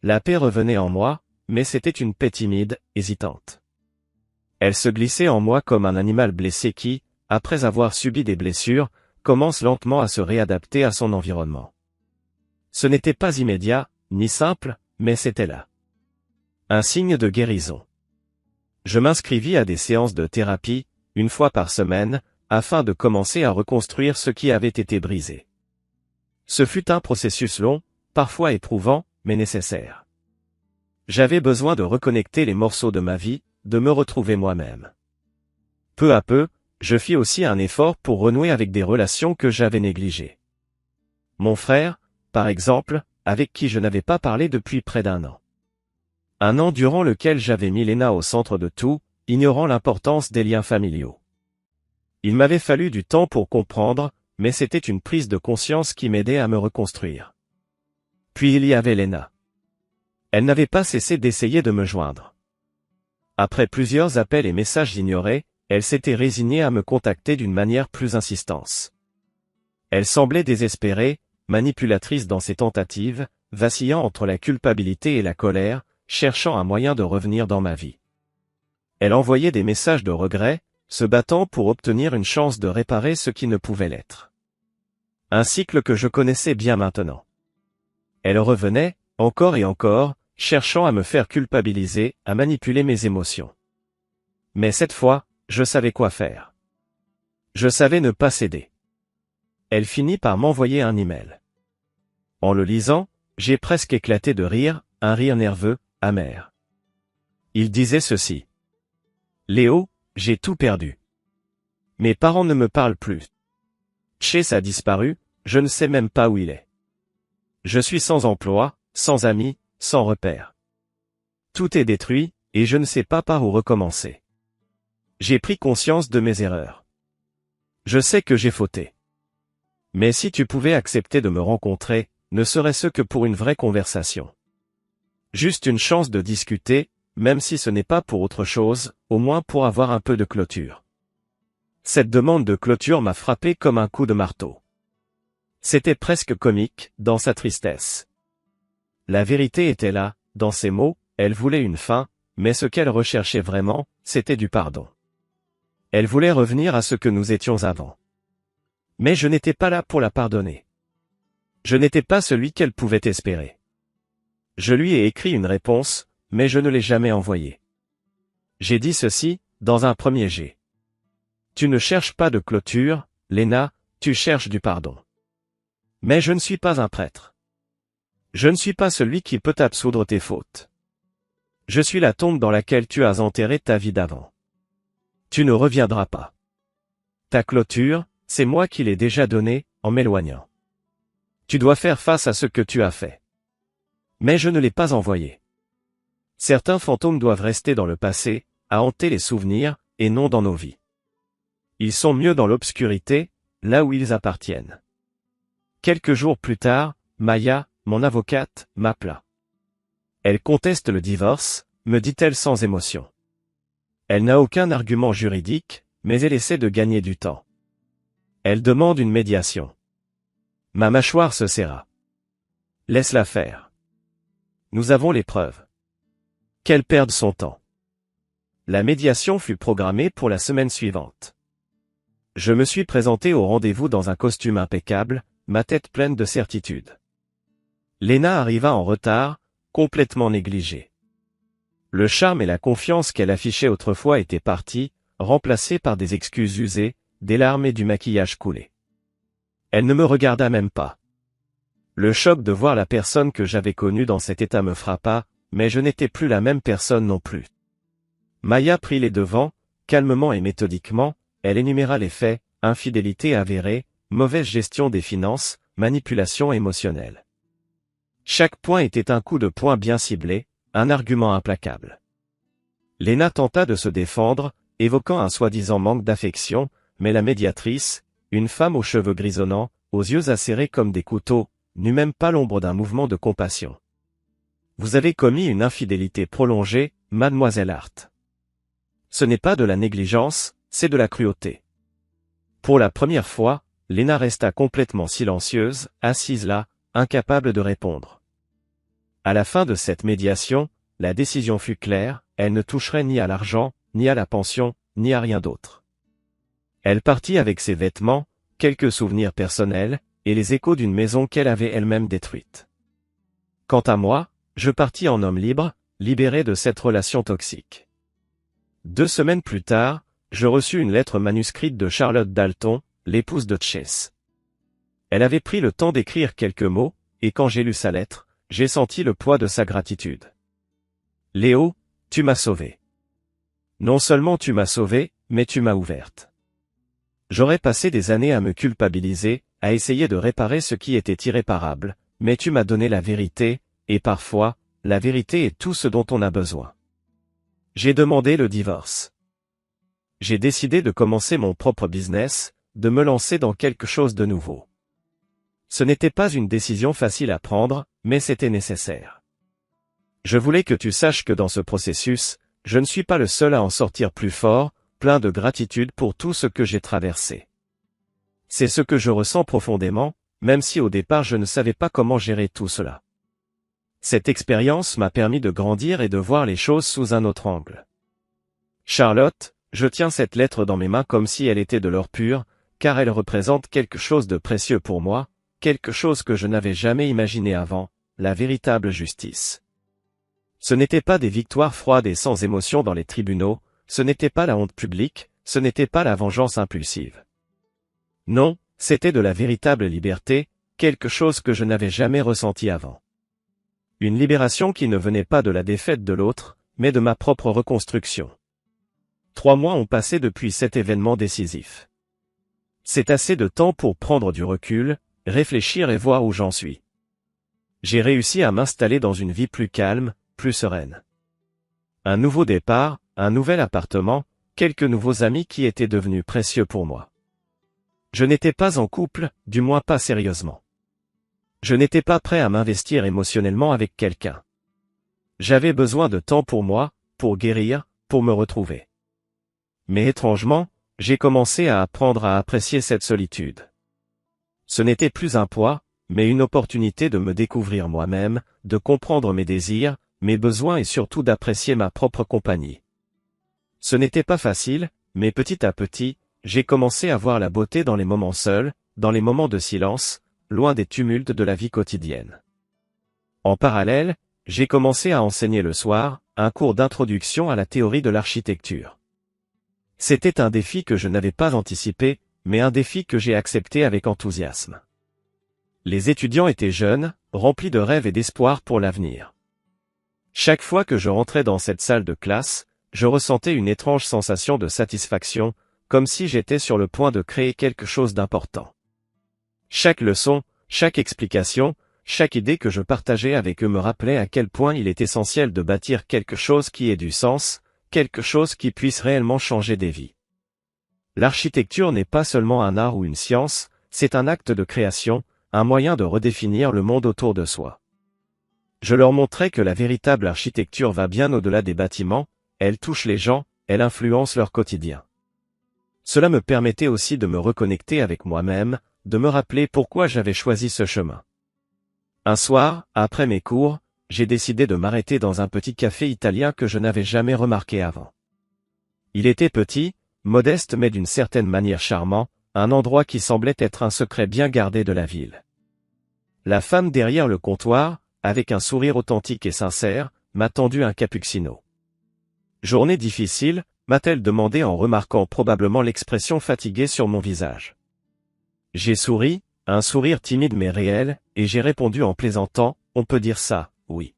S1: La paix revenait en moi, mais c'était une paix timide, hésitante. Elle se glissait en moi comme un animal blessé qui, après avoir subi des blessures, commence lentement à se réadapter à son environnement. Ce n'était pas immédiat, ni simple, mais c'était là. Un signe de guérison. Je m'inscrivis à des séances de thérapie, 1 fois par semaine, afin de commencer à reconstruire ce qui avait été brisé. Ce fut un processus long, parfois éprouvant, mais nécessaire. J'avais besoin de reconnecter les morceaux de ma vie, de me retrouver moi-même. Peu à peu, je fis aussi un effort pour renouer avec des relations que j'avais négligées. Mon frère, par exemple, avec qui je n'avais pas parlé depuis près d'1 an. Un an durant lequel j'avais mis Lena au centre de tout, ignorant l'importance des liens familiaux. Il m'avait fallu du temps pour comprendre, mais c'était une prise de conscience qui m'aidait à me reconstruire. Puis il y avait Lena. Elle n'avait pas cessé d'essayer de me joindre. Après plusieurs appels et messages ignorés, elle s'était résignée à me contacter d'une manière plus insistante. Elle semblait désespérée, manipulatrice dans ses tentatives, vacillant entre la culpabilité et la colère, cherchant un moyen de revenir dans ma vie. Elle envoyait des messages de regret, se battant pour obtenir une chance de réparer ce qui ne pouvait l'être. Un cycle que je connaissais bien maintenant. Elle revenait, encore et encore, cherchant à me faire culpabiliser, à manipuler mes émotions. Mais cette fois, je savais quoi faire. Je savais ne pas céder. Elle finit par m'envoyer un email. En le lisant, j'ai presque éclaté de rire, un rire nerveux, amer. Il disait ceci. Léo, j'ai tout perdu. Mes parents ne me parlent plus. Chase a disparu, je ne sais même pas où il est. Je suis sans emploi, sans amis, sans repères. Tout est détruit, et je ne sais pas par où recommencer. J'ai pris conscience de mes erreurs. Je sais que j'ai fauté. Mais si tu pouvais accepter de me rencontrer, ne serait-ce que pour une vraie conversation. Juste une chance de discuter, même si ce n'est pas pour autre chose, au moins pour avoir un peu de clôture. Cette demande de clôture m'a frappé comme un coup de marteau. C'était presque comique, dans sa tristesse. La vérité était là, dans ses mots, elle voulait une fin, mais ce qu'elle recherchait vraiment, c'était du pardon. Elle voulait revenir à ce que nous étions avant. Mais je n'étais pas là pour la pardonner. Je n'étais pas celui qu'elle pouvait espérer. Je lui ai écrit une réponse, mais je ne l'ai jamais envoyée. J'ai dit ceci, dans un premier jet. Tu ne cherches pas de clôture, Léna, tu cherches du pardon. Mais je ne suis pas un prêtre. Je ne suis pas celui qui peut absoudre tes fautes. Je suis la tombe dans laquelle tu as enterré ta vie d'avant. Tu ne reviendras pas. Ta clôture, c'est moi qui l'ai déjà donnée, en m'éloignant. Tu dois faire face à ce que tu as fait. Mais je ne l'ai pas envoyé. Certains fantômes doivent rester dans le passé, à hanter les souvenirs, et non dans nos vies. Ils sont mieux dans l'obscurité, là où ils appartiennent. Quelques jours plus tard, Maya, mon avocate, m'appela. Elle conteste le divorce, me dit-elle sans émotion. Elle n'a aucun argument juridique, mais elle essaie de gagner du temps. Elle demande une médiation. Ma mâchoire se serra. Laisse-la faire. Nous avons les preuves. Qu'elle perde son temps. La médiation fut programmée pour la semaine suivante. Je me suis présenté au rendez-vous dans un costume impeccable, ma tête pleine de certitude. Léna arriva en retard, complètement négligée. Le charme et la confiance qu'elle affichait autrefois étaient partis, remplacés par des excuses usées, des larmes et du maquillage coulé. Elle ne me regarda même pas. Le choc de voir la personne que j'avais connue dans cet état me frappa, mais je n'étais plus la même personne non plus. Maya prit les devants, calmement et méthodiquement, elle énuméra les faits, infidélité avérée, mauvaise gestion des finances, manipulation émotionnelle. Chaque point était un coup de poing bien ciblé, un argument implacable. Léna tenta de se défendre, évoquant un soi-disant manque d'affection, mais la médiatrice, une femme aux cheveux grisonnants, aux yeux acérés comme des couteaux, n'eut même pas l'ombre d'un mouvement de compassion. Vous avez commis une infidélité prolongée, mademoiselle Hart. Ce n'est pas de la négligence, c'est de la cruauté. Pour la première fois, Léna resta complètement silencieuse, assise là, incapable de répondre. À la fin de cette médiation, la décision fut claire, elle ne toucherait ni à l'argent, ni à la pension, ni à rien d'autre. Elle partit avec ses vêtements, quelques souvenirs personnels, et les échos d'une maison qu'elle avait elle-même détruite. Quant à moi, je partis en homme libre, libéré de cette relation toxique. 2 semaines plus tard, je reçus une lettre manuscrite de Charlotte Dalton, l'épouse de Chase. Elle avait pris le temps d'écrire quelques mots, et quand j'ai lu sa lettre, j'ai senti le poids de sa gratitude. Léo, tu m'as sauvé. Non seulement tu m'as sauvé, mais tu m'as ouverte. J'aurais passé des années à me culpabiliser, à essayer de réparer ce qui était irréparable, mais tu m'as donné la vérité, et parfois, la vérité est tout ce dont on a besoin. J'ai demandé le divorce. J'ai décidé de commencer mon propre business, de me lancer dans quelque chose de nouveau. Ce n'était pas une décision facile à prendre, mais c'était nécessaire. Je voulais que tu saches que dans ce processus, je ne suis pas le seul à en sortir plus fort, plein de gratitude pour tout ce que j'ai traversé. C'est ce que je ressens profondément, même si au départ je ne savais pas comment gérer tout cela. Cette expérience m'a permis de grandir et de voir les choses sous un autre angle. Charlotte, je tiens cette lettre dans mes mains comme si elle était de l'or pur, car elle représente quelque chose de précieux pour moi, quelque chose que je n'avais jamais imaginé avant, la véritable justice. Ce n'était pas des victoires froides et sans émotion dans les tribunaux, ce n'était pas la honte publique, ce n'était pas la vengeance impulsive. Non, c'était de la véritable liberté, quelque chose que je n'avais jamais ressenti avant. Une libération qui ne venait pas de la défaite de l'autre, mais de ma propre reconstruction. 3 mois ont passé depuis cet événement décisif. C'est assez de temps pour prendre du recul, réfléchir et voir où j'en suis. J'ai réussi à m'installer dans une vie plus calme, plus sereine. Un nouveau départ, un nouvel appartement, quelques nouveaux amis qui étaient devenus précieux pour moi. Je n'étais pas en couple, du moins pas sérieusement. Je n'étais pas prêt à m'investir émotionnellement avec quelqu'un. J'avais besoin de temps pour moi, pour guérir, pour me retrouver. Mais étrangement, j'ai commencé à apprendre à apprécier cette solitude. Ce n'était plus un poids, mais une opportunité de me découvrir moi-même, de comprendre mes désirs, mes besoins et surtout d'apprécier ma propre compagnie. Ce n'était pas facile, mais petit à petit, j'ai commencé à voir la beauté dans les moments seuls, dans les moments de silence, loin des tumultes de la vie quotidienne. En parallèle, j'ai commencé à enseigner le soir, un cours d'introduction à la théorie de l'architecture. C'était un défi que je n'avais pas anticipé, mais un défi que j'ai accepté avec enthousiasme. Les étudiants étaient jeunes, remplis de rêves et d'espoir pour l'avenir. Chaque fois que je rentrais dans cette salle de classe, je ressentais une étrange sensation de satisfaction, comme si j'étais sur le point de créer quelque chose d'important. Chaque leçon, chaque explication, chaque idée que je partageais avec eux me rappelait à quel point il est essentiel de bâtir quelque chose qui ait du sens, quelque chose qui puisse réellement changer des vies. L'architecture n'est pas seulement un art ou une science, c'est un acte de création, un moyen de redéfinir le monde autour de soi. Je leur montrais que la véritable architecture va bien au-delà des bâtiments, elle touche les gens, elle influence leur quotidien. Cela me permettait aussi de me reconnecter avec moi-même, de me rappeler pourquoi j'avais choisi ce chemin. Un soir, après mes cours, j'ai décidé de m'arrêter dans un petit café italien que je n'avais jamais remarqué avant. Il était petit, modeste mais d'une certaine manière charmant, un endroit qui semblait être un secret bien gardé de la ville. La femme derrière le comptoir, avec un sourire authentique et sincère, m'a tendu un cappuccino. Journée difficile, m'a-t-elle demandé en remarquant probablement l'expression fatiguée sur mon visage. J'ai souri, un sourire timide mais réel, et j'ai répondu en plaisantant, on peut dire ça, oui.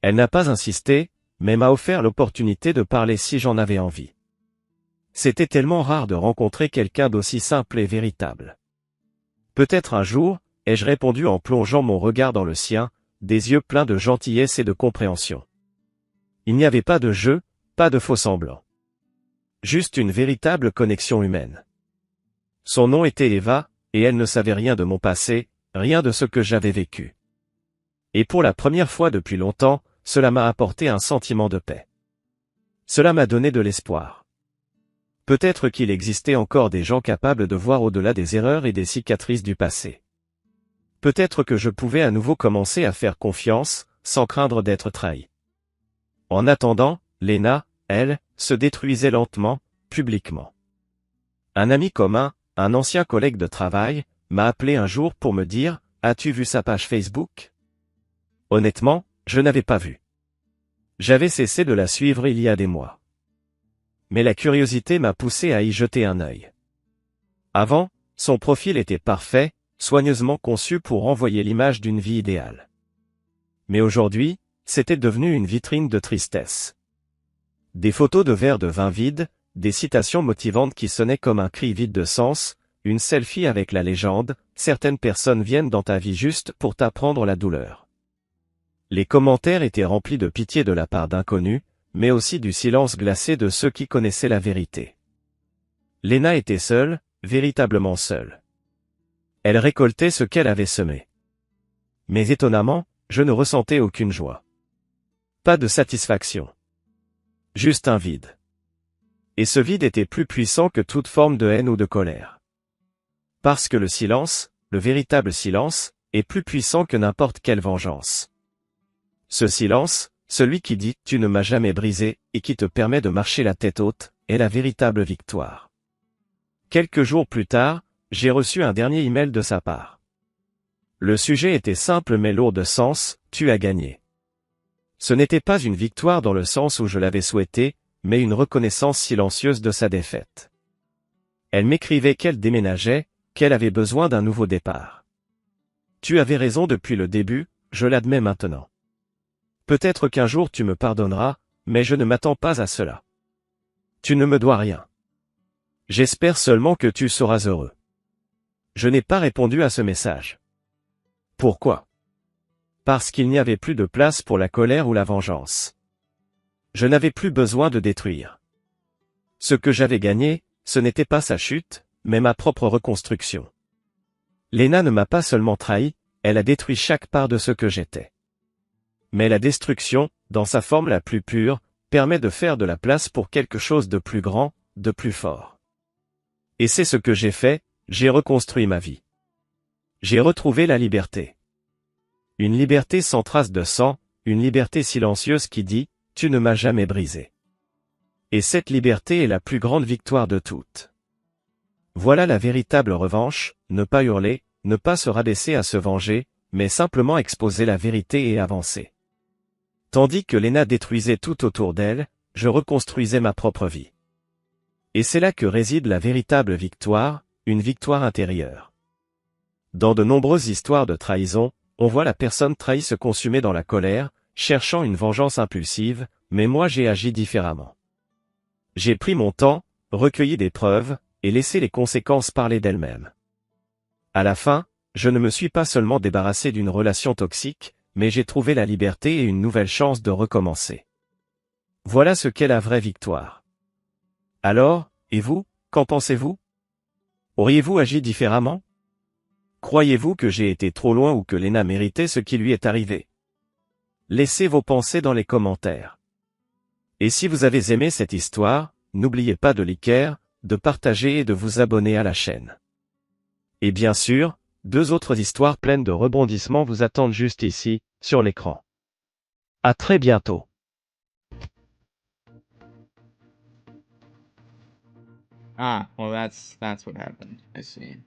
S1: Elle n'a pas insisté, mais m'a offert l'opportunité de parler si j'en avais envie. C'était tellement rare de rencontrer quelqu'un d'aussi simple et véritable. Peut-être un jour, ai-je répondu en plongeant mon regard dans le sien, des yeux pleins de gentillesse et de compréhension. Il n'y avait pas de jeu, pas de faux semblants. Juste une véritable connexion humaine. Son nom était Eva, et elle ne savait rien de mon passé, rien de ce que j'avais vécu. Et pour la première fois depuis longtemps, cela m'a apporté un sentiment de paix. Cela m'a donné de l'espoir. Peut-être qu'il existait encore des gens capables de voir au-delà des erreurs et des cicatrices du passé. Peut-être que je pouvais à nouveau commencer à faire confiance, sans craindre d'être trahi. En attendant, Léna, elle, se détruisait lentement, publiquement. Un ami commun, un ancien collègue de travail, m'a appelé un jour pour me dire « As-tu vu sa page Facebook ?» Honnêtement, je n'avais pas vu. J'avais cessé de la suivre il y a des mois. Mais la curiosité m'a poussé à y jeter un œil. Avant, son profil était parfait, soigneusement conçu pour renvoyer l'image d'une vie idéale. Mais aujourd'hui, c'était devenu une vitrine de tristesse. Des photos de verres de vin vides, des citations motivantes qui sonnaient comme un cri vide de sens, une selfie avec la légende, certaines personnes viennent dans ta vie juste pour t'apprendre la douleur. Les commentaires étaient remplis de pitié de la part d'inconnus, mais aussi du silence glacé de ceux qui connaissaient la vérité. Léna était seule, véritablement seule. Elle récoltait ce qu'elle avait semé. Mais étonnamment, je ne ressentais aucune joie. Pas de satisfaction. Juste un vide. Et ce vide était plus puissant que toute forme de haine ou de colère. Parce que le silence, le véritable silence, est plus puissant que n'importe quelle vengeance. Ce silence, celui qui dit « tu ne m'as jamais brisé » et qui te permet de marcher la tête haute, est la véritable victoire. Quelques jours plus tard, j'ai reçu un dernier email de sa part. Le sujet était simple mais lourd de sens, « tu as gagné ». Ce n'était pas une victoire dans le sens où je l'avais souhaité, mais une reconnaissance silencieuse de sa défaite. Elle m'écrivait qu'elle déménageait, qu'elle avait besoin d'un nouveau départ. Tu avais raison depuis le début, je l'admets maintenant. Peut-être qu'un jour tu me pardonneras, mais je ne m'attends pas à cela. Tu ne me dois rien. J'espère seulement que tu seras heureux. Je n'ai pas répondu à ce message. Pourquoi? Parce qu'il n'y avait plus de place pour la colère ou la vengeance. Je n'avais plus besoin de détruire. Ce que j'avais gagné, ce n'était pas sa chute, mais ma propre reconstruction. Lena ne m'a pas seulement trahi, elle a détruit chaque part de ce que j'étais. Mais la destruction, dans sa forme la plus pure, permet de faire de la place pour quelque chose de plus grand, de plus fort. Et c'est ce que j'ai fait, j'ai reconstruit ma vie. J'ai retrouvé la liberté. Une liberté sans trace de sang, une liberté silencieuse qui dit « tu ne m'as jamais brisé ». Et cette liberté est la plus grande victoire de toutes. Voilà la véritable revanche, ne pas hurler, ne pas se rabaisser à se venger, mais simplement exposer la vérité et avancer. Tandis que Lena détruisait tout autour d'elle, je reconstruisais ma propre vie. Et c'est là que réside la véritable victoire, une victoire intérieure. Dans de nombreuses histoires de trahison, on voit la personne trahie se consumer dans la colère, cherchant une vengeance impulsive, mais moi j'ai agi différemment. J'ai pris mon temps, recueilli des preuves, et laissé les conséquences parler d'elles-mêmes. À la fin, je ne me suis pas seulement débarrassé d'une relation toxique, mais j'ai trouvé la liberté et une nouvelle chance de recommencer. Voilà ce qu'est la vraie victoire. Alors, et vous, qu'en pensez-vous? Auriez-vous agi différemment? Croyez-vous que j'ai été trop loin ou que Lena méritait ce qui lui est arrivé? Laissez vos pensées dans les commentaires. Et si vous avez aimé cette histoire, n'oubliez pas de liker, de partager et de vous abonner à la chaîne. Et bien sûr, 2 autres histoires pleines de rebondissements vous attendent juste ici, sur l'écran. À très bientôt.
S2: Ah, well that's what happened. I see.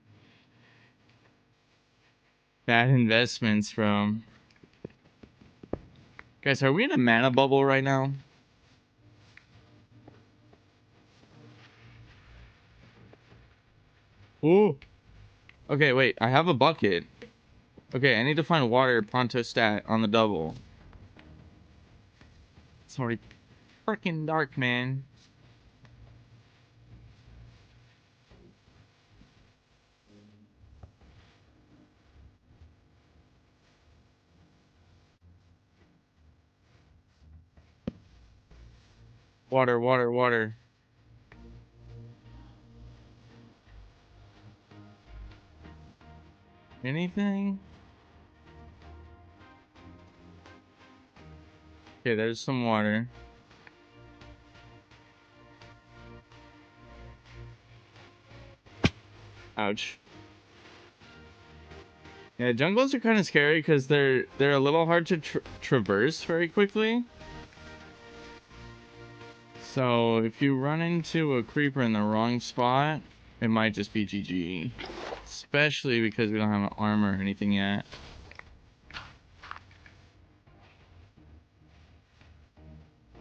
S2: Bad investments from... Guys, are we in a mana bubble right now? Ooh. Okay, wait, I have a bucket. Okay, I need to find water pronto stat on the double. It's already freaking dark, man. Water, water, water. Anything? Okay, there's some water. Ouch. Yeah, jungles are kind of scary because they're a little hard to traverse very quickly. So if you run into a creeper in the wrong spot, it might just be GG. Especially because we don't have an armor or anything yet.